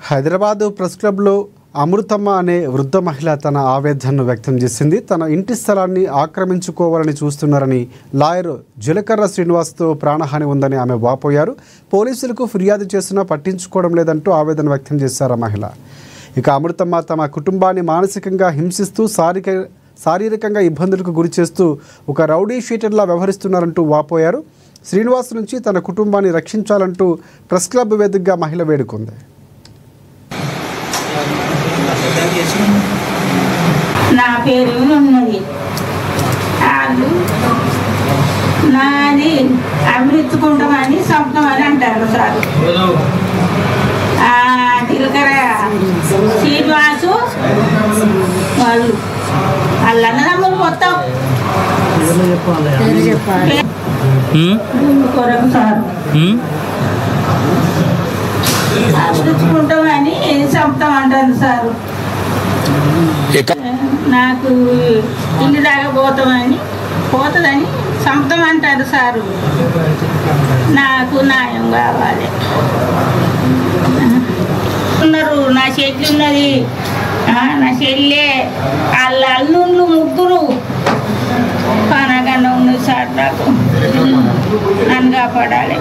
Hyderabad press క్లబ్లో అమృతమ్మ అనే వృద్ధ మహిళ తన ఆవేదనను వ్యక్తం చేసింది. తన ఇంటి స్థలాన్ని ఆక్రమించుకోవాలని చూస్తున్నారని లాయర్ జలకర్ర శ్రీనివాస్తో ప్రాణహాని ఉందని ఆమె వాపోయారు. పోలీసులకు ఫిర్యాదు చేసినా పట్టించుకోవడం లేదంటూ ఆవేదన వ్యక్తం చేశారు ఆ మహిళ. ఇక అమృతమ్మ తమ కుటుంబాన్ని మానసికంగా హింసిస్తూ శారీరకంగా ఇబ్బందులకు గురి చేస్తూ ఒక రౌడీ షీటర్లా వ్యవహరిస్తున్నారంటూ వాపోయారు. శ్రీనివాస్ నుంచి తన కుటుంబాన్ని రక్షించాలంటూ ప్రెస్ క్లబ్ వేదికగా మహిళ వేడుకుంది. నా పేరు ఉన్నది వాళ్ళు నాది అమృతుకుంటామని సంపమని అంటారు సార్. జీలకర్ర శ్రీనివాసు వాళ్ళు అన్నదమ్ములు మొత్తం కొరకు సార్ అమృతుకుంటామని చంపుతామంటారు సార్. నాకు ఇల్లు దాకా పోతుందని చంపుతామంటారు సారు. నాకు న్యాయం కావాలి. ఉన్నారు నా చెల్లి ఉన్నది, నా చెల్లె వాళ్ళ అల్లుళ్ళు ముగ్గురు పానకన్నా ఉన్నది సార్. నాకు నన్ను కాపాడాలి.